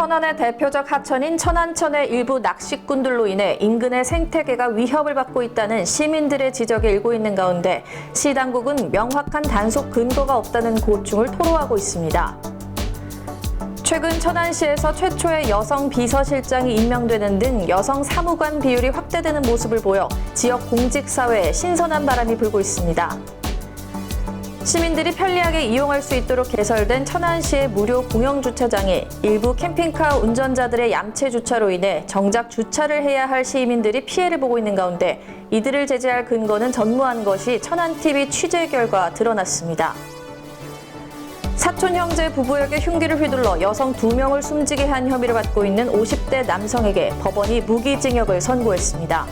천안의 대표적 하천인 천안천의 일부 낚시꾼들로 인해 인근의 생태계가 위협을 받고 있다는 시민들의 지적이 일고 있는 가운데 시 당국은 명확한 단속 근거가 없다는 고충을 토로하고 있습니다. 최근 천안시에서 최초의 여성 비서실장이 임명되는 등 여성 사무관 비율이 확대되는 모습을 보여 지역 공직사회에 신선한 바람이 불고 있습니다. 시민들이 편리하게 이용할 수 있도록 개설된 천안시의 무료 공영주차장이 일부 캠핑카 운전자들의 얌체 주차로 인해 정작 주차를 해야 할 시민들이 피해를 보고 있는 가운데 이들을 제재할 근거는 전무한 것이 천안TV 취재 결과 드러났습니다. 사촌 형제 부부에게 흉기를 휘둘러 여성 2명을 숨지게 한 혐의를 받고 있는 50대 남성에게 법원이 무기징역을 선고했습니다.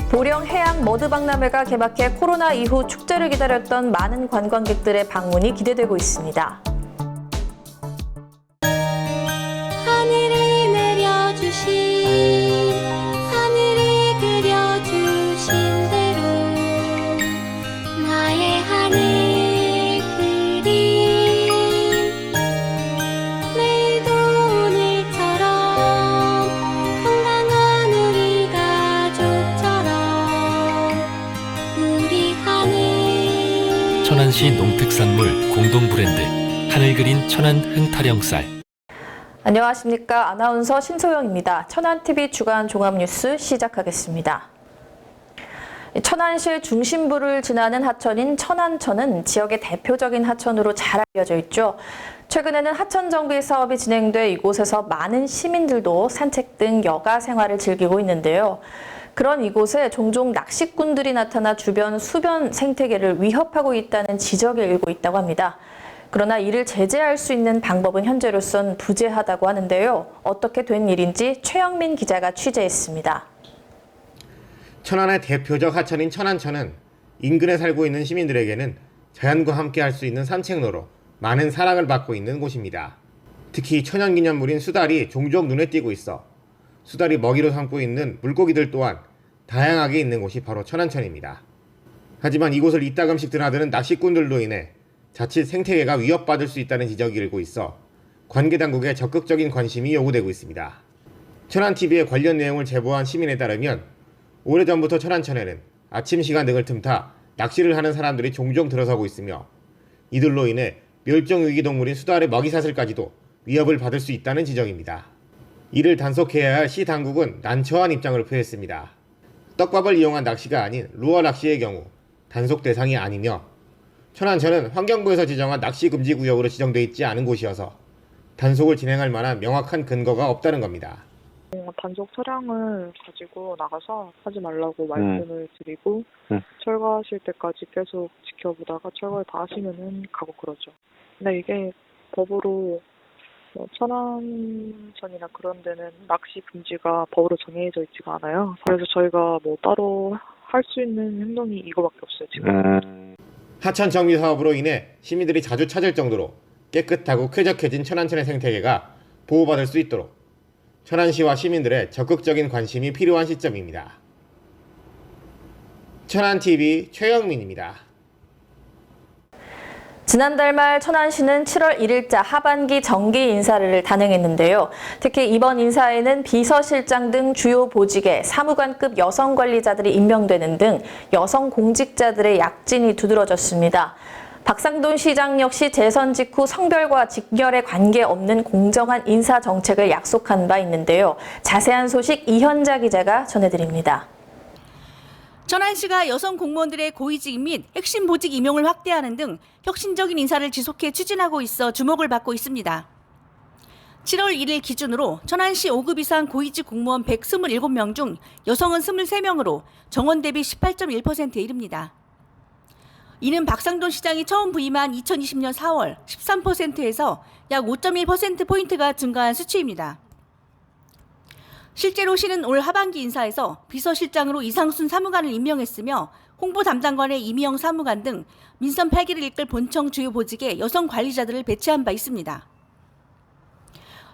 보령 해양 머드박람회가 개막해 코로나 이후 축제를 기다렸던 많은 관광객들의 방문이 기대되고 있습니다. 하늘을 내려주신 하늘이 그려주신 대로 나의 하늘 그림 내일도 오늘처럼 건강한 우리 가족처럼 우리 하늘. 천안시 농특산물 공동 브랜드 하늘 그린 천안 흥타령쌀. 안녕하십니까. 아나운서 신소영입니다. 천안TV 주간 종합뉴스 시작하겠습니다. 천안시의 중심부를 지나는 하천인 천안천은 지역의 대표적인 하천으로 잘 알려져 있죠. 최근에는 하천 정비 사업이 진행돼 이곳에서 많은 시민들도 산책 등 여가 생활을 즐기고 있는데요. 그런 이곳에 종종 낚시꾼들이 나타나 주변 수변 생태계를 위협하고 있다는 지적이 일고 있다고 합니다. 그러나 이를 제재할 수 있는 방법은 현재로선 부재하다고 하는데요. 어떻게 된 일인지 최영민 기자가 취재했습니다. 천안의 대표적 하천인 천안천은 인근에 살고 있는 시민들에게는 자연과 함께 할 수 있는 산책로로 많은 사랑을 받고 있는 곳입니다. 특히 천연기념물인 수달이 종종 눈에 띄고 있어 수달이 먹이로 삼고 있는 물고기들 또한 다양하게 있는 곳이 바로 천안천입니다. 하지만 이곳을 이따금씩 드나드는 낚시꾼들로 인해 자칫 생태계가 위협받을 수 있다는 지적이 일고 있어 관계당국의 적극적인 관심이 요구되고 있습니다. 천안TV에 관련 내용을 제보한 시민에 따르면 오래전부터 천안천에는 아침 시간 등을 틈타 낚시를 하는 사람들이 종종 들어서고 있으며 이들로 인해 멸종위기 동물인 수달의 먹이사슬까지도 위협을 받을 수 있다는 지적입니다. 이를 단속해야 할 시 당국은 난처한 입장을 표했습니다. 떡밥을 이용한 낚시가 아닌 루어 낚시의 경우 단속 대상이 아니며 천안천은 환경부에서 지정한 낚시 금지 구역으로 지정돼 있지 않은 곳이어서 단속을 진행할 만한 명확한 근거가 없다는 겁니다. 단속 차량을 가지고 나가서 하지 말라고 말씀을 드리고 철거하실 때까지 계속 지켜보다가 철거를 다 하시면은 가고 그러죠. 근데 이게 법으로 천안천이나 그런 데는 낚시 금지가 법으로 정해져 있지가 않아요. 그래서 저희가 따로 할 수 있는 행동이 이거밖에 없어요, 지금. 하천 정비 사업으로 인해 시민들이 자주 찾을 정도로 깨끗하고 쾌적해진 천안천의 생태계가 보호받을 수 있도록 천안시와 시민들의 적극적인 관심이 필요한 시점입니다. 천안TV 최영민입니다. 지난달 말 천안시는 7월 1일자 하반기 정기 인사를 단행했는데요. 특히 이번 인사에는 비서실장 등 주요 보직에 사무관급 여성 관리자들이 임명되는 등 여성 공직자들의 약진이 두드러졌습니다. 박상돈 시장 역시 재선 직후 성별과 직렬에 관계없는 공정한 인사 정책을 약속한 바 있는데요. 자세한 소식 이현자 기자가 전해드립니다. 천안시가 여성 공무원들의 고위직 및 핵심 보직 임용을 확대하는 등 혁신적인 인사를 지속해 추진하고 있어 주목을 받고 있습니다. 7월 1일 기준으로 천안시 5급 이상 고위직 공무원 127명 중 여성은 23명으로 정원 대비 18.1%에 이릅니다. 이는 박상돈 시장이 처음 부임한 2020년 4월 13%에서 약 5.1%포인트가 증가한 수치입니다. 실제로 시는 올 하반기 인사에서 비서실장으로 이상순 사무관을 임명했으며 홍보 담당관의 이미영 사무관 등 민선 8기를 이끌 본청 주요 보직에 여성 관리자들을 배치한 바 있습니다.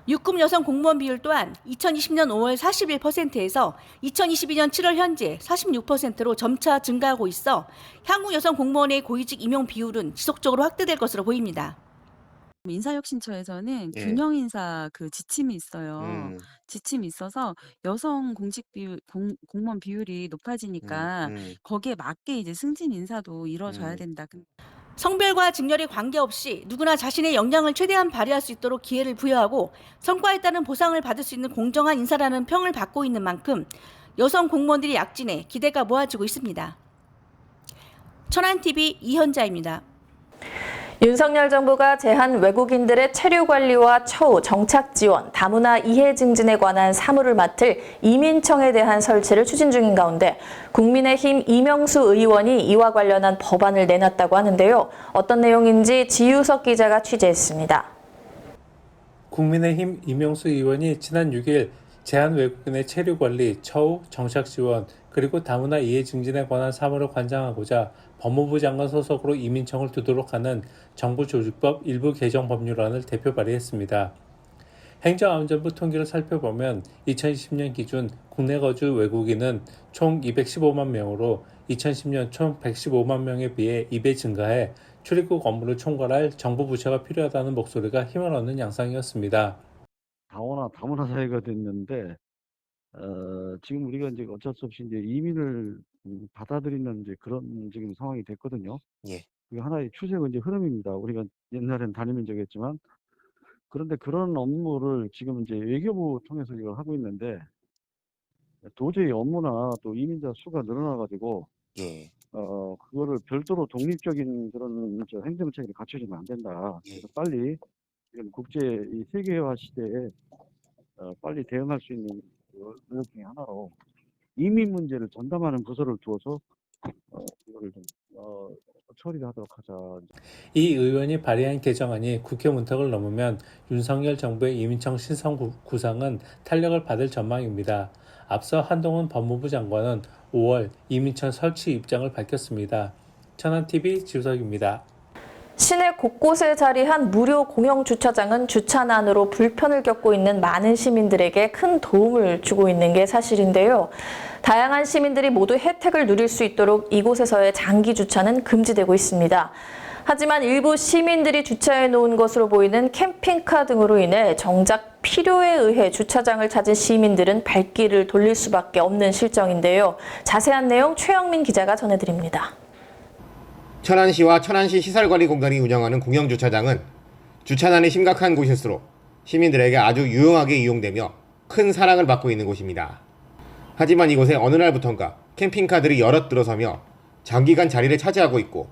6급 여성 공무원 비율 또한 2020년 5월 41%에서 2022년 7월 현재 46%로 점차 증가하고 있어 향후 여성 공무원의 고위직 임용 비율은 지속적으로 확대될 것으로 보입니다. 인사혁신처에서는 예. 균형 인사 그 지침이 있어요. 음, 지침이 있어서 여성 공직 비율, 공무원 비율이 높아지니까 거기에 맞게 이제 승진 인사도 이루어져야 된다. 성별과 직렬에 관계없이 누구나 자신의 역량을 최대한 발휘할 수 있도록 기회를 부여하고 성과에 따른 보상을 받을 수 있는 공정한 인사라는 평을 받고 있는 만큼 여성 공무원들이 약진해 기대가 모아지고 있습니다. 천안TV 이현자입니다. 윤석열 정부가 제한 외국인들의 체류 관리와 처우, 정착 지원, 다문화 이해 증진에 관한 사무를 맡을 이민청에 대한 설치를 추진 중인 가운데 국민의힘 이명수 의원이 이와 관련한 법안을 내놨다고 하는데요. 어떤 내용인지 지유석 기자가 취재했습니다. 국민의힘 이명수 의원이 지난 6일 제한 외국인의 체류 관리, 처우, 정착 지원, 그리고 다문화 이해 증진에 관한 사무를 관장하고자 법무부 장관 소속으로 이민청을 두도록 하는 정부조직법 일부 개정 법률안을 대표 발의했습니다. 행정안전부 통계를 살펴보면 2020년 기준 국내 거주 외국인은 총 215만 명으로 2010년 총 115만 명에 비해 2배 증가해 출입국 업무를 총괄할 정부 부처가 필요하다는 목소리가 힘을 얻는 양상이었습니다. 다문화 사회가 됐는데 지금 우리가 이제 어쩔 수 없이 이제 이민을 받아들이는 이제 그런 지금 상황이 됐거든요. 예. 그게 하나의 추세고 이제 흐름입니다. 우리가 옛날엔 단일민족이었지만 그런데 그런 업무를 지금 이제 외교부 통해서 이걸 하고 있는데 도저히 업무나 또 이민자 수가 늘어나가지고 예. 그거를 별도로 독립적인 그런 행정체계를 갖춰주면 안 된다. 그래서 빨리 지금 국제 이 세계화 시대에 빨리 대응할 수 있는 노력 중에 하나로 이민 문제를 전담하는 부서를 두어서 이거를 좀 처리를 하도록 하자. 이 의원이 발의한 개정안이 국회 문턱을 넘으면 윤석열 정부의 이민청 신성 구상은 탄력을 받을 전망입니다. 앞서 한동훈 법무부 장관은 5월 이민청 설치 입장을 밝혔습니다. 천안TV 지우석입니다. 시내 곳곳에 자리한 무료 공영 주차장은 주차난으로 불편을 겪고 있는 많은 시민들에게 큰 도움을 주고 있는 게 사실인데요. 다양한 시민들이 모두 혜택을 누릴 수 있도록 이곳에서의 장기 주차는 금지되고 있습니다. 하지만 일부 시민들이 주차해 놓은 것으로 보이는 캠핑카 등으로 인해 정작 필요에 의해 주차장을 찾은 시민들은 발길을 돌릴 수밖에 없는 실정인데요. 자세한 내용 최영민 기자가 전해드립니다. 천안시와 천안시 시설관리공단이 운영하는 공영주차장은 주차난이 심각한 곳일수록 시민들에게 아주 유용하게 이용되며 큰 사랑을 받고 있는 곳입니다. 하지만 이곳에 어느 날부턴가 캠핑카들이 여럿 들어서며 장기간 자리를 차지하고 있고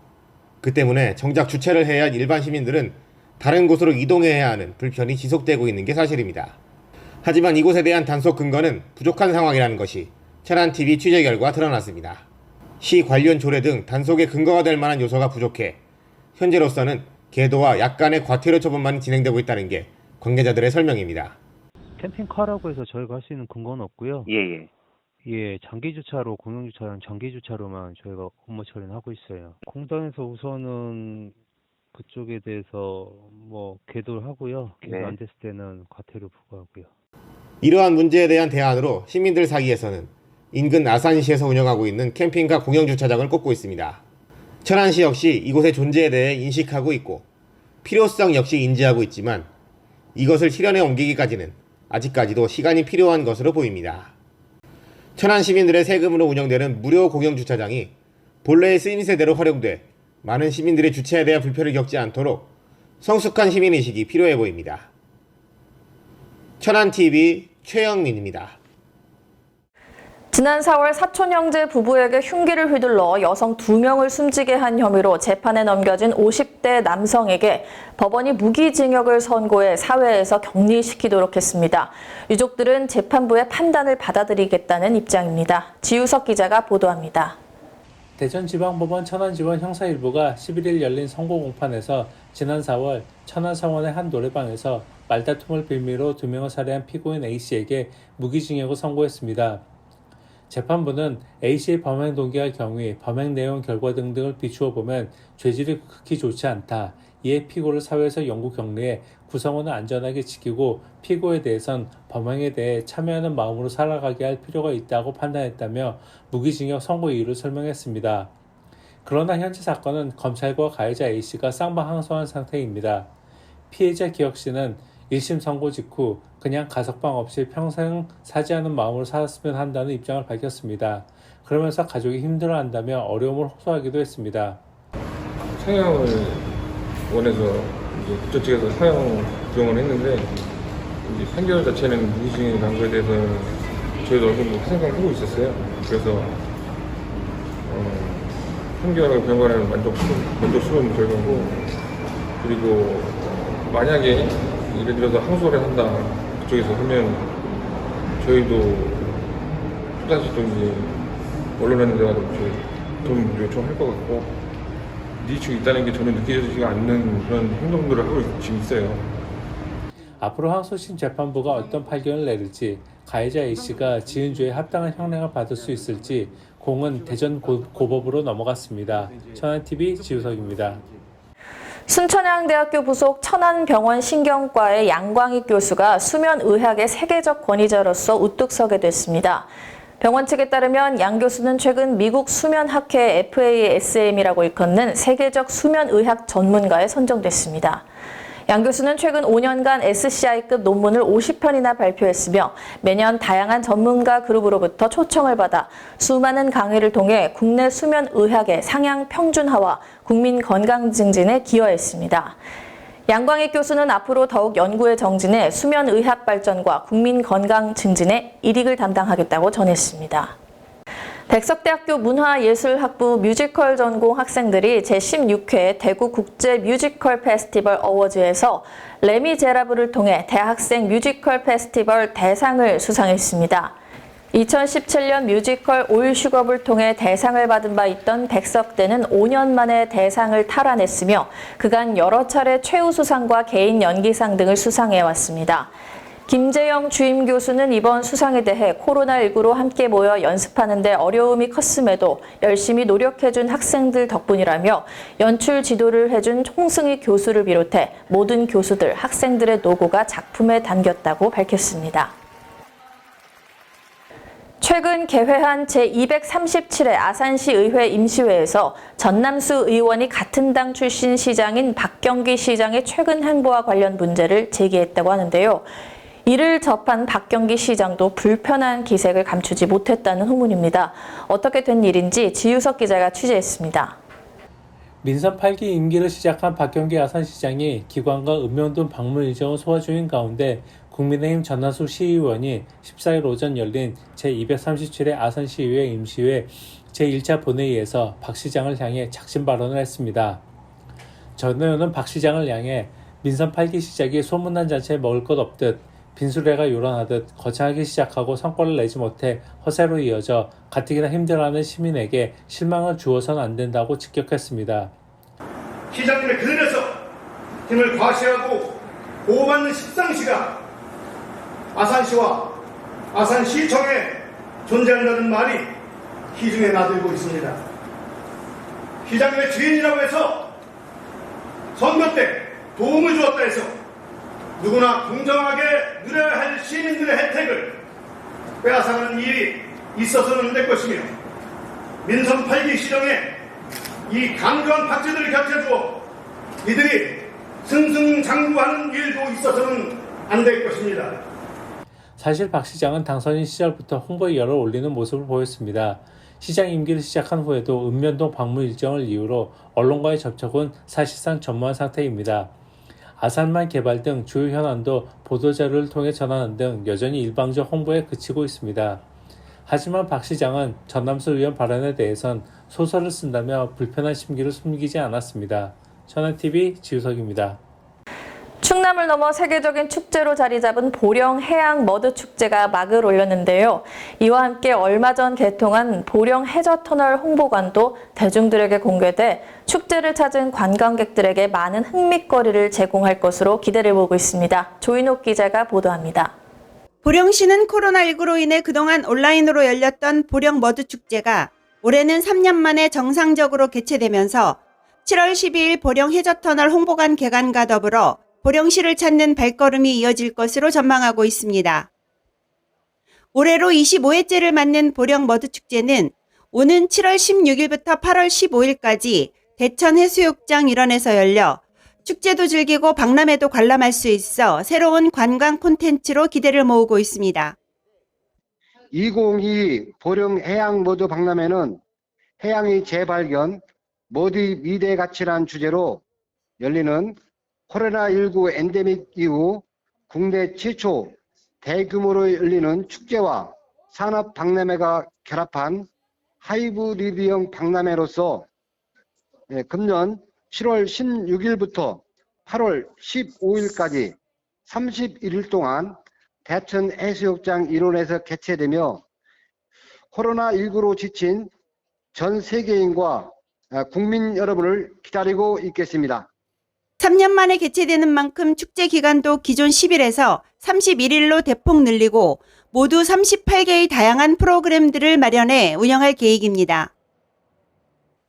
그 때문에 정작 주차를 해야 할 일반 시민들은 다른 곳으로 이동해야 하는 불편이 지속되고 있는 게 사실입니다. 하지만 이곳에 대한 단속 근거는 부족한 상황이라는 것이 천안TV 취재 결과 드러났습니다. 시 관련 조례 등 단속의 근거가 될 만한 요소가 부족해 현재로서는 계도와 약간의 과태료 처분만 진행되고 있다는 게 관계자들의 설명입니다. 캠핑카라고 해서 저희가 할 수 있는 근거는 없고요. 예. 예, 장기주차로, 공영주차랑 장기주차로만 저희가 업무 처리는 하고 있어요. 공단에서 우선은 그쪽에 대해서 계도를 하고요. 계도 안 됐을 때는 과태료 부과하고요. 이러한 문제에 대한 대안으로 시민들 사이에서는 인근 아산시에서 운영하고 있는 캠핑카 공영주차장을 꼽고 있습니다. 천안시 역시 이곳의 존재에 대해 인식하고 있고 필요성 역시 인지하고 있지만 이것을 실현에 옮기기까지는 아직까지도 시간이 필요한 것으로 보입니다. 천안 시민들의 세금으로 운영되는 무료 공영주차장이 본래의 쓰임새대로 활용돼 많은 시민들의 주차에 대한 불편을 겪지 않도록 성숙한 시민의식이 필요해 보입니다. 천안TV 최영민입니다. 지난 4월 사촌 형제 부부에게 흉기를 휘둘러 여성 2명을 숨지게 한 혐의로 재판에 넘겨진 50대 남성에게 법원이 무기징역을 선고해 사회에서 격리시키도록 했습니다. 유족들은 재판부의 판단을 받아들이겠다는 입장입니다. 지우석 기자가 보도합니다. 대전지방법원 천안지원 형사 일부가 11일 열린 선고 공판에서 지난 4월 천안성원의 한 노래방에서 말다툼을 빌미로 2명을 살해한 피고인 A씨에게 무기징역을 선고했습니다. 재판부는 A씨의 범행 동기와 경위, 범행 내용 결과 등등을 비추어 보면 죄질이 극히 좋지 않다. 이에 피고를 사회에서 영구 격리해 구성원을 안전하게 지키고 피고에 대해선 범행에 대해 참여하는 마음으로 살아가게 할 필요가 있다고 판단했다며 무기징역 선고 이유를 설명했습니다. 그러나 현재 사건은 검찰과 가해자 A씨가 쌍방항소한 상태입니다. 피해자 기혁 씨는 1심 선고 직후 그냥 가석방 없이 평생 사지 않은 마음으로 살았으면 한다는 입장을 밝혔습니다. 그러면서 가족이 힘들어한다며 어려움을 호소하기도 했습니다. 상향을 원해서 이제 구조 측에서 상향 구형을 했는데 이제 판결 자체는 무기징역이 난 거에 대해서는 저희도 어느 정도 생각을 하고 있었어요. 그래서 판결과 변관에는 만족스러운 결과고, 그리고 만약에 예를 들어서 항소를 한다 그쪽에서 하면 저희도 또다시 또 이제 언론하는 데가 돈 요청할 것 같고, 니축이 있다는 게 전혀 느껴지지가 않는 그런 행동들을 하고 지금 있어요. 앞으로 항소심 재판부가 어떤 판결을 내릴지, 가해자 A씨가 지은 죄에 합당한 형량을 받을 수 있을지 공은 대전 고법으로 넘어갔습니다. 천안TV 지우석입니다. 순천향대학교 부속 천안병원 신경과의 양광익 교수가 수면의학의 세계적 권위자로서 우뚝 서게 됐습니다. 병원 측에 따르면 양 교수는 최근 미국 수면학회 FASM이라고 일컫는 세계적 수면의학 전문가에 선정됐습니다. 양 교수는 최근 5년간 SCI급 논문을 50편이나 발표했으며 매년 다양한 전문가 그룹으로부터 초청을 받아 수많은 강의를 통해 국내 수면의학의 상향 평준화와 국민 건강 증진에 기여했습니다. 양광익 교수는 앞으로 더욱 연구에 정진해 수면의학 발전과 국민 건강 증진에 일익을 담당하겠다고 전했습니다. 백석대학교 문화예술학부 뮤지컬 전공 학생들이 제16회 대구 국제 뮤지컬 페스티벌 어워즈에서 레미제라블을 통해 대학생 뮤지컬 페스티벌 대상을 수상했습니다. 2017년 뮤지컬 올 슈겁을 통해 대상을 받은 바 있던 백석대는 5년 만에 대상을 탈환했으며 그간 여러 차례 최우수상과 개인 연기상 등을 수상해왔습니다. 김재영 주임 교수는 이번 수상에 대해 코로나19로 함께 모여 연습하는 데 어려움이 컸음에도 열심히 노력해준 학생들 덕분이라며 연출 지도를 해준 홍승희 교수를 비롯해 모든 교수들, 학생들의 노고가 작품에 담겼다고 밝혔습니다. 최근 개회한 제237회 아산시 의회 임시회에서 전남수 의원이 같은 당 출신 시장인 박경기 시장의 최근 행보와 관련 문제를 제기했다고 하는데요. 이를 접한 박경기 시장도 불편한 기색을 감추지 못했다는 후문입니다. 어떻게 된 일인지 지유석 기자가 취재했습니다. 민선 8기 임기를 시작한 박경기 아산시장이 기관과 읍면동 방문 일정을 소화 중인 가운데 국민의힘 전남수 시의원이 14일 오전 열린 제237회 아산시의회 임시회 제1차 본회의에서 박 시장을 향해 작심 발언을 했습니다. 전 의원은 박 시장을 향해 민선 8기 시작이 소문난 잔치에 먹을 것 없듯 빈수레가 요란하듯 거창하게 시작하고 성과를 내지 못해 허세로 이어져 가뜩이나 힘들어하는 시민에게 실망을 주어서는 안 된다고 직격했습니다. 시장님의 그늘에서 힘을 과시하고 보호받는 십상시가 아산시와 아산시청에 존재한다는 말이 시중에 나들고 있습니다. 시장님의 주인이라고 해서 선거 때 도움을 주었다 해서 누구나 공정하게 누려야 할 시민들의 혜택을 빼앗아가는 일이 있어서는 안 될 것이며 민선 8기 시정에 이 강조한 박쥐들을 곁에두어 이들이 승승장구하는 일도 있어서는 안 될 것입니다. 사실 박 시장은 당선인 시절부터 홍보에 열을 올리는 모습을 보였습니다. 시장 임기를 시작한 후에도 읍면동 방문 일정을 이유로 언론과의 접촉은 사실상 전무한 상태입니다. 아산만 개발 등 주요 현안도 보도자료를 통해 전하는 등 여전히 일방적 홍보에 그치고 있습니다. 하지만 박 시장은 전남수 의원 발언에 대해선 소설을 쓴다며 불편한 심기를 숨기지 않았습니다. 천안TV 지우석입니다. 충남을 넘어 세계적인 축제로 자리 잡은 보령 해양 머드 축제가 막을 올렸는데요. 이와 함께 얼마 전 개통한 보령 해저터널 홍보관도 대중들에게 공개돼 축제를 찾은 관광객들에게 많은 흥미거리를 제공할 것으로 기대를 보고 있습니다. 조인옥 기자가 보도합니다. 보령시는 코로나19로 인해 그동안 온라인으로 열렸던 보령 머드 축제가 올해는 3년 만에 정상적으로 개최되면서 7월 12일 보령 해저터널 홍보관 개관과 더불어 보령시를 찾는 발걸음이 이어질 것으로 전망하고 있습니다. 올해로 25회째를 맞는 보령 머드축제는 오는 7월 16일부터 8월 15일까지 대천 해수욕장 일원에서 열려 축제도 즐기고 박람회도 관람할 수 있어 새로운 관광 콘텐츠로 기대를 모으고 있습니다. 2022 보령 해양 모두 박람회는 해양의 재발견, 모두의 미래 가치란 주제로 열리는 코로나19 엔데믹 이후 국내 최초 대규모로 열리는 축제와 산업 박람회가 결합한 하이브리드형 박람회로서 금년 7월 16일부터 8월 15일까지 31일 동안 대천 해수욕장 일원에서 개최되며 코로나19로 지친 전 세계인과 국민 여러분을 기다리고 있겠습니다. 3년 만에 개최되는 만큼 축제 기간도 기존 10일에서 31일로 대폭 늘리고 모두 38개의 다양한 프로그램들을 마련해 운영할 계획입니다.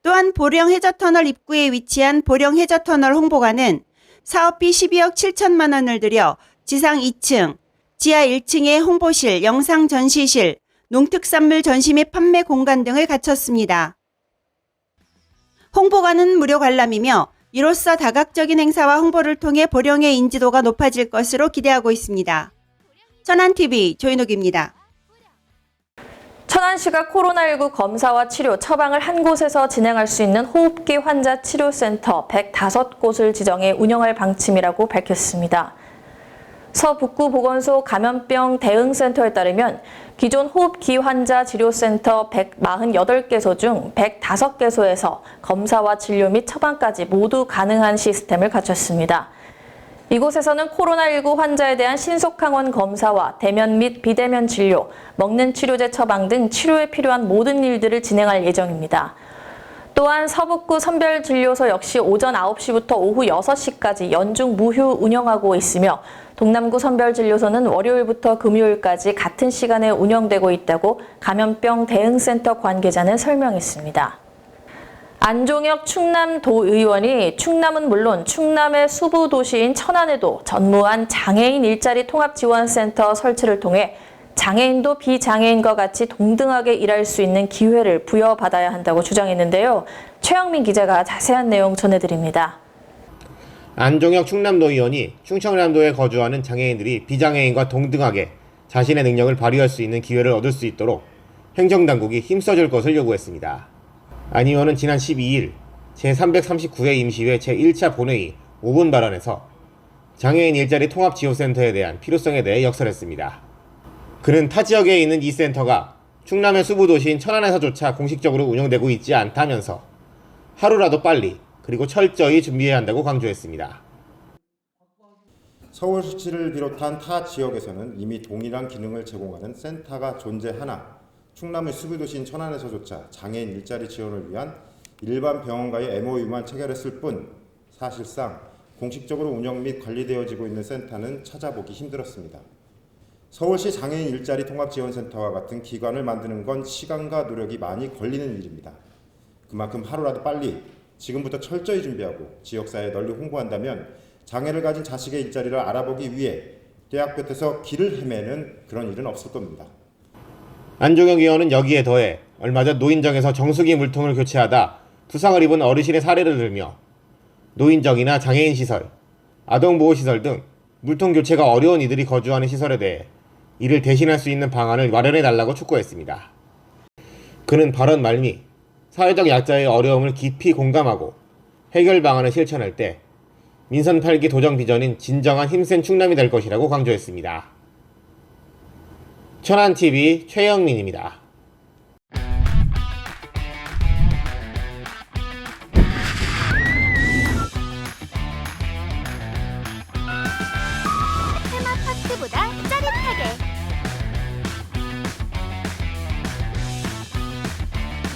또한 보령 해저터널 입구에 위치한 보령 해저터널 홍보관은 사업비 12억 7천만 원을 들여 지상 2층, 지하 1층에 홍보실, 영상 전시실, 농특산물 전시 및 판매 공간 등을 갖췄습니다. 홍보관은 무료 관람이며 이로써 다각적인 행사와 홍보를 통해 보령의 인지도가 높아질 것으로 기대하고 있습니다. 천안TV 조인옥입니다. 천안시가 코로나19 검사와 치료, 처방을 한 곳에서 진행할 수 있는 호흡기 환자 치료센터 105곳을 지정해 운영할 방침이라고 밝혔습니다. 서북구보건소 감염병 대응센터에 따르면 기존 호흡기 환자 치료센터 148개소 중 105개소에서 검사와 진료 및 처방까지 모두 가능한 시스템을 갖췄습니다. 이곳에서는 코로나19 환자에 대한 신속항원 검사와 대면 및 비대면 진료, 먹는 치료제 처방 등 치료에 필요한 모든 일들을 진행할 예정입니다. 또한 서북구 선별진료소 역시 오전 9시부터 오후 6시까지 연중 무휴 운영하고 있으며 동남구 선별진료소는 월요일부터 금요일까지 같은 시간에 운영되고 있다고 감염병 대응센터 관계자는 설명했습니다. 안종혁 충남도의원이 충남은 물론 충남의 수부도시인 천안에도 전무한 장애인 일자리 통합지원센터 설치를 통해 장애인도 비장애인과 같이 동등하게 일할 수 있는 기회를 부여받아야 한다고 주장했는데요. 최영민 기자가 자세한 내용 전해드립니다. 안종혁 충남도의원이 충청남도에 거주하는 장애인들이 비장애인과 동등하게 자신의 능력을 발휘할 수 있는 기회를 얻을 수 있도록 행정당국이 힘써줄 것을 요구했습니다. 안 의원은 지난 12일 제339회 임시회 제1차 본회의 5분 발언에서 장애인 일자리 통합지원센터에 대한 필요성에 대해 역설했습니다. 그는 타 지역에 있는 이 센터가 충남의 수부도시인 천안에서조차 공식적으로 운영되고 있지 않다면서 하루라도 빨리 그리고 철저히 준비해야 한다고 강조했습니다. 서울시를 비롯한 타 지역에서는 이미 동일한 기능을 제공하는 센터가 존재하나 충남의 수부도시인 천안에서조차 장애인 일자리 지원을 위한 일반 병원과의 MOU만 체결했을 뿐 사실상 공식적으로 운영 및 관리되어지고 있는 센터는 찾아보기 힘들었습니다. 서울시 장애인 일자리 통합지원센터와 같은 기관을 만드는 건 시간과 노력이 많이 걸리는 일입니다. 그만큼 하루라도 빨리 지금부터 철저히 준비하고 지역사회에 널리 홍보한다면 장애를 가진 자식의 일자리를 알아보기 위해 대학 볕에서 길을 헤매는 그런 일은 없을 겁니다. 안종혁 의원은 여기에 더해 얼마 전 노인정에서 정수기 물통을 교체하다 부상을 입은 어르신의 사례를 들며 노인정이나 장애인 시설, 아동보호시설 등 물통 교체가 어려운 이들이 거주하는 시설에 대해 이를 대신할 수 있는 방안을 마련해달라고 촉구했습니다. 그는 발언 말미 사회적 약자의 어려움을 깊이 공감하고 해결 방안을 실천할 때 민선 8기 도정 비전인 진정한 힘센 충남이 될 것이라고 강조했습니다. 천안TV 최영민입니다. 테마파크보다 짜릿하게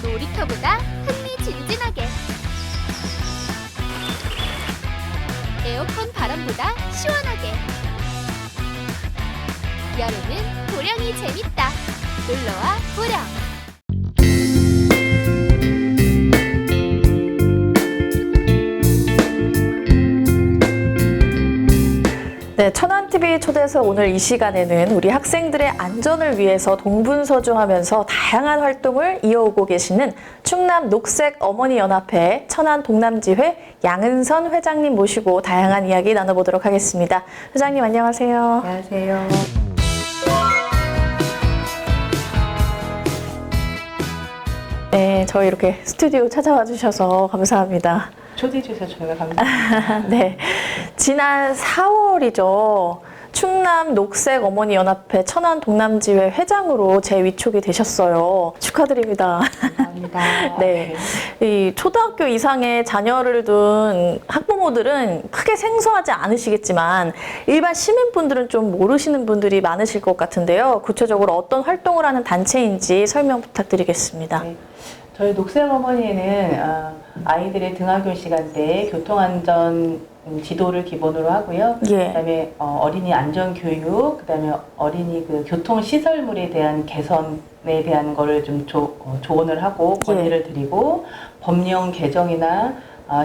놀이터보다 흥미진진하게 에어컨 바람보다 시원하게 여름은 보령이 재밌다. 놀러와 보령. 네, 천안 천안TV 초대해서 오늘 이 시간에는 우리 학생들의 안전을 위해서 동분서주하면서 다양한 활동을 이어오고 계시는 충남 녹색 어머니 연합회 천안 동남지회 양은선 회장님 모시고 다양한 이야기 나눠보도록 하겠습니다. 회장님 안녕하세요. 안녕하세요. 네, 저희 이렇게 스튜디오 찾아와 주셔서 감사합니다. 초대해 주셔서 저희가 감사합니다. 네, 지난 4월이죠. 충남 녹색 어머니 연합회 천안 동남지회 회장으로 재위촉이 되셨어요. 축하드립니다. 감사합니다. 네, 이 초등학교 이상의 자녀를 둔 학부모들은 크게 생소하지 않으시겠지만 일반 시민분들은 좀 모르시는 분들이 많으실 것 같은데요. 구체적으로 어떤 활동을 하는 단체인지 설명 부탁드리겠습니다. 네. 저희 녹색 어머니에는 아이들의 등하교 시간대에 교통안전 지도를 기본으로 하고요. 예. 그다음에 어린이 안전교육, 그다음에 어린이 그 교통시설물에 대한 개선에 대한 거를 좀 조언을 하고 건의를 드리고 법령 개정이나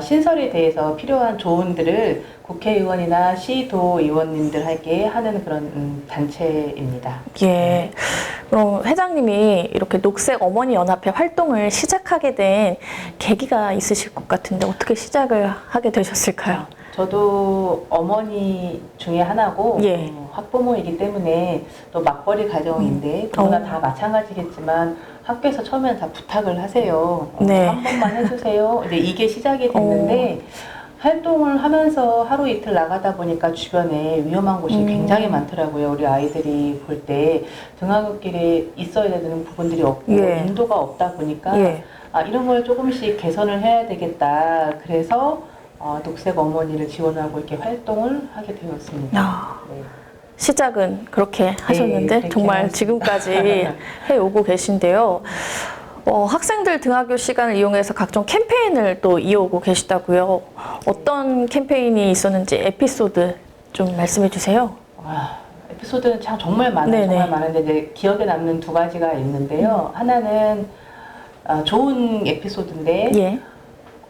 신설에 대해서 필요한 조언들을 국회의원이나 시도의원님들에게 하는 그런 단체입니다. 예. 그럼 회장님이 이렇게 녹색 어머니 연합회 활동을 시작하게 된 계기가 있으실 것 같은데 어떻게 시작을 하게 되셨을까요? 저도 어머니 중에 하나고 예. 학부모이기 때문에 또 맞벌이 가정인데 누구나 다 마찬가지겠지만 학교에서 처음에는 다 부탁을 하세요. 네. 한 번만 해주세요. 이제 이게 시작이 됐는데 활동을 하면서 하루 이틀 나가다 보니까 주변에 위험한 곳이 굉장히 많더라고요. 우리 아이들이 볼 때 등하굣길에 있어야 되는 부분들이 없고 예. 인도가 없다 보니까 예. 이런 걸 조금씩 개선을 해야 되겠다. 그래서 녹색 어머니를 지원하고 이렇게 활동을 하게 되었습니다. 네. 시작은 그렇게 하셨는데 그렇게 정말 하겠습니다. 지금까지 해오고 계신데요. 학생들 등하교 시간을 이용해서 각종 캠페인을 또 이어오고 계시다고요. 어떤 캠페인이 있었는지 에피소드 좀 말씀해 주세요. 에피소드는 참 정말 많아요. 네네. 정말 많은데 이제 기억에 남는 두 가지가 있는데요. 하나는 좋은 에피소드인데 예.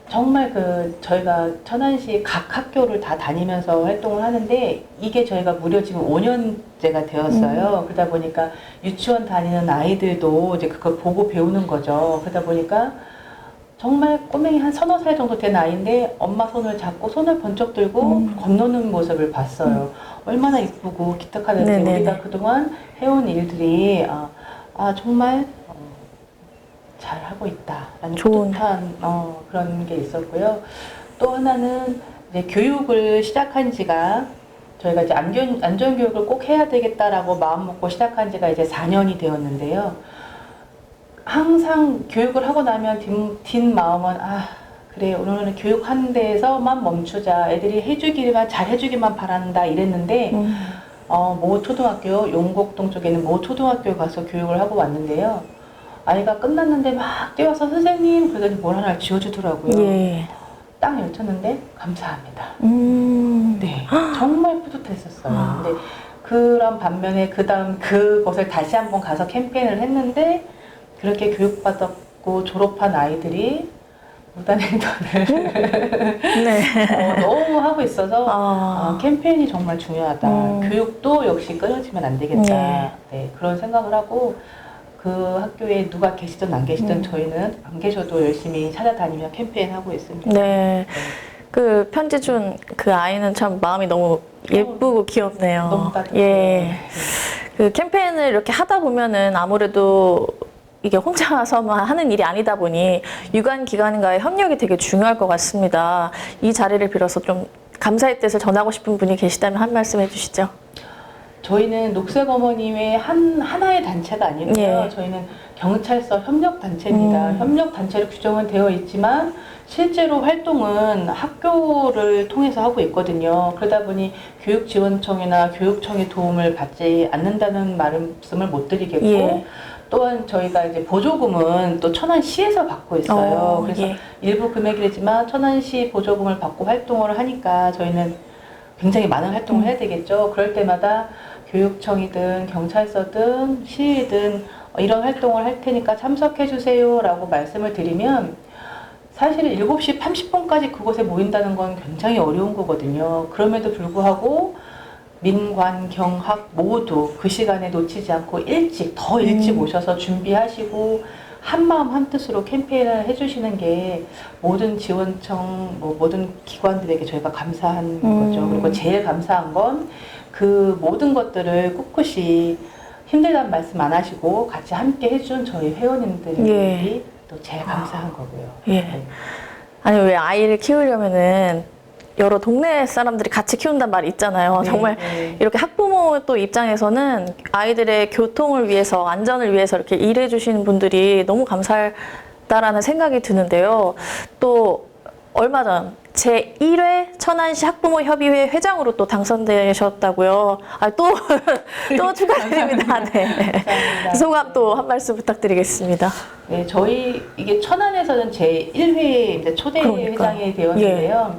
정말 저희가 천안시 각 학교를 다 다니면서 활동을 하는데 이게 저희가 무려 지금 5년째가 되었어요. 그러다 보니까 유치원 다니는 아이들도 이제 그걸 보고 배우는 거죠. 그러다 보니까 정말 꼬맹이 한 서너 살 정도 된 아이인데 엄마 손을 잡고 손을 번쩍 들고 건너는 모습을 봤어요. 얼마나 이쁘고 기특하는지 네네네. 우리가 그동안 해온 일들이 정말 잘하고 있다라는 뿌듯한 그런 게 있었고요. 또 하나는 이제 교육을 시작한 지가 저희가 이제 안전교육을 꼭 해야 되겠다라고 마음 먹고 시작한 지가 이제 4년이 되었는데요. 항상 교육을 하고 나면 뒷마음은 그래 오늘은 교육하는 데에서만 멈추자. 애들이 잘 해주기만 바란다 이랬는데 모 초등학교 용곡동 쪽에는 모 초등학교 가서 교육을 하고 왔는데요. 아이가 끝났는데 막 뛰어서 선생님 그러더니 뭘 하나 지어주더라고요. 예. 딱 열쳤는데 감사합니다. 네, 정말 뿌듯했었어요. 근데 그런 반면에 그다음 그곳을 다시 한번 가서 캠페인을 했는데 그렇게 교육받았고 졸업한 아이들이 무단 행동을 너무 하고 있어서 캠페인이 정말 중요하다. 교육도 역시 끊어지면 안 되겠다. 네, 그런 생각을 하고 그 학교에 누가 계시든 안 계시든 저희는 안 계셔도 열심히 찾아다니며 캠페인하고 있습니다. 네. 그 편지 준 그 아이는 참 마음이 너무 예쁘고 귀엽네요. 너무 따뜻해요. 예. 그 캠페인을 이렇게 하다 보면은 아무래도 이게 혼자서만 하는 일이 아니다 보니 유관기관과의 협력이 되게 중요할 것 같습니다. 이 자리를 빌어서 좀 감사의 뜻을 전하고 싶은 분이 계시다면 한 말씀 해주시죠. 저희는 녹색 어머니의 하나의 단체가 아니고요. 예. 저희는 경찰서 협력단체입니다. 협력단체로 규정은 되어 있지만 실제로 활동은 학교를 통해서 하고 있거든요. 그러다 보니 교육지원청이나 교육청의 도움을 받지 않는다는 말씀을 못 드리겠고 예. 또한 저희가 이제 보조금은 또 천안시에서 받고 있어요. 그래서 예. 일부 금액이지만 천안시 보조금을 받고 활동을 하니까 저희는 굉장히 많은 활동을 해야 되겠죠. 그럴 때마다 교육청이든 경찰서든 시이든 이런 활동을 할 테니까 참석해 주세요 라고 말씀을 드리면 사실 7시 30분까지 그곳에 모인다는 건 굉장히 어려운 거거든요. 그럼에도 불구하고 민관, 경학 모두 그 시간에 놓치지 않고 더 일찍 오셔서 준비하시고 한마음 한뜻으로 캠페인을 해주시는 게 모든 지원청, 모든 기관들에게 저희가 감사한 거죠. 그리고 제일 감사한 건 그 모든 것들을 꿋꿋이 힘들다는 말씀 안 하시고 같이 함께 해준 저희 회원님들이 또 제일 감사한 거고요. 예. 아니, 왜 아이를 키우려면은 여러 동네 사람들이 같이 키운단 말이 있잖아요. 네, 정말 이렇게 학부모 또 입장에서는 아이들의 교통을 위해서, 안전을 위해서 이렇게 일해 주시는 분들이 너무 감사하다라는 생각이 드는데요. 또 얼마 전 제1회 천안시 학부모협의회 회장으로 또 당선되셨다고요. 또 축하드립니다. 네. 소감 또 한 말씀 부탁드리겠습니다. 네, 저희 이게 천안에서는 제1회 이제 초대 회장이 되었는데요.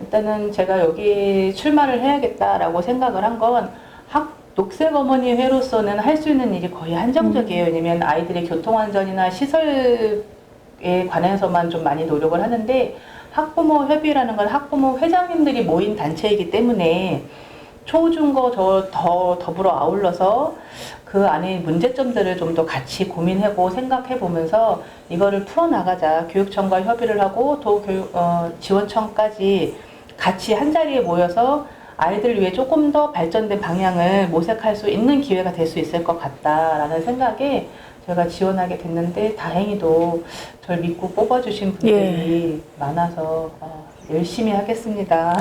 일단은 제가 여기 출마를 해야겠다라고 생각을 한 건 녹색 어머니 회로서는 할 수 있는 일이 거의 한정적이에요. 왜냐면 아이들의 교통안전이나 시설에 관해서만 좀 많이 노력을 하는데 학부모 협의라는 건 학부모 회장님들이 모인 단체이기 때문에 초중고 더 더불어 아울러서 그 안에 문제점들을 좀 더 같이 고민하고 생각해 보면서 이거를 풀어나가자. 교육청과 협의를 하고 지원청까지 같이 한자리에 모여서 아이들을 위해 조금 더 발전된 방향을 모색할 수 있는 기회가 될 수 있을 것 같다라는 생각에 제가 지원하게 됐는데 다행히도 저를 믿고 뽑아주신 분들이 많아서 열심히 하겠습니다.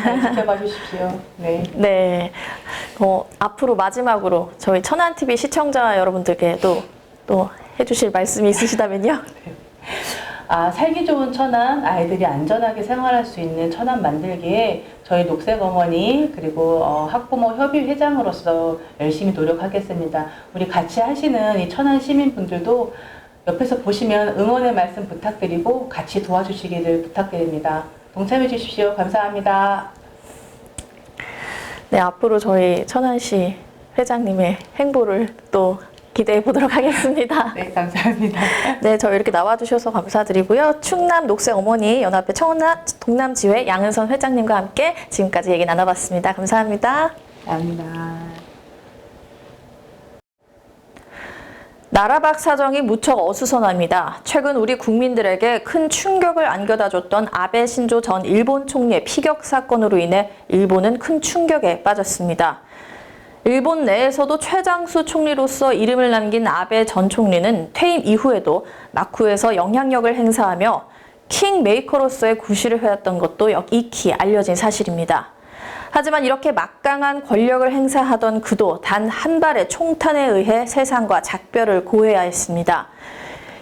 잘 지켜봐 주십시오. 네. 네. 앞으로 마지막으로 저희 천안TV 시청자 여러분들께 또 해주실 말씀이 있으시다면요? 살기 좋은 천안, 아이들이 안전하게 생활할 수 있는 천안 만들기에 저희 녹색 어머니 그리고 학부모 협의 회장으로서 열심히 노력하겠습니다. 우리 같이 하시는 이 천안 시민분들도 옆에서 보시면 응원의 말씀 부탁드리고 같이 도와주시기를 부탁드립니다. 동참해 주십시오. 감사합니다. 네, 앞으로 저희 천안시 회장님의 행보를 또 기대해 보도록 하겠습니다. 네, 감사합니다. 네, 저희 이렇게 나와주셔서 감사드리고요. 충남 녹색 어머니 연합회 동남지회 양은선 회장님과 함께 지금까지 얘기 나눠봤습니다. 감사합니다. 감사합니다. 나라박 사정이 무척 어수선합니다. 최근 우리 국민들에게 큰 충격을 안겨다줬던 아베 신조 전 일본 총리의 피격 사건으로 인해 일본은 큰 충격에 빠졌습니다. 일본 내에서도 최장수 총리로서 이름을 남긴 아베 전 총리는 퇴임 이후에도 막후에서 영향력을 행사하며 킹메이커로서의 구실을 해왔던 것도 익히 알려진 사실입니다. 하지만 이렇게 막강한 권력을 행사하던 그도 단 한 발의 총탄에 의해 세상과 작별을 고해야 했습니다.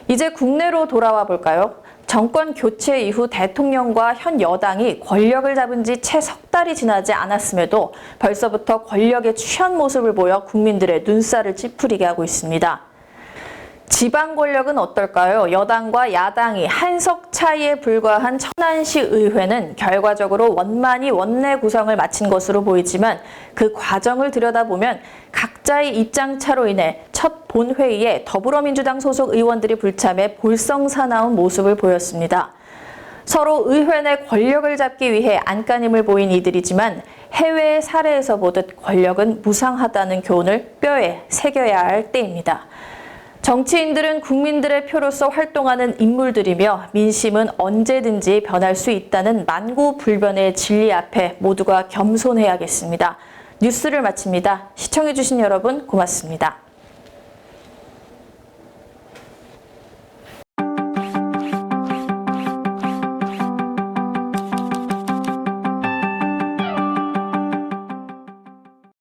이제 국내로 돌아와 볼까요? 정권 교체 이후 대통령과 현 여당이 권력을 잡은 지 채 석 달이 지나지 않았음에도 벌써부터 권력에 취한 모습을 보여 국민들의 눈살을 찌푸리게 하고 있습니다. 지방 권력은 어떨까요? 여당과 야당이 한석 차이에 불과한 천안시 의회는 결과적으로 원만히 원내 구성을 마친 것으로 보이지만 그 과정을 들여다보면 각자의 입장차로 인해 첫 본회의에 더불어민주당 소속 의원들이 불참해 볼썽사나운 모습을 보였습니다. 서로 의회 내 권력을 잡기 위해 안간힘을 보인 이들이지만 해외의 사례에서 보듯 권력은 무상하다는 교훈을 뼈에 새겨야 할 때입니다. 정치인들은 국민들의 표로서 활동하는 인물들이며 민심은 언제든지 변할 수 있다는 만고불변의 진리 앞에 모두가 겸손해야겠습니다. 뉴스를 마칩니다. 시청해주신 여러분 고맙습니다.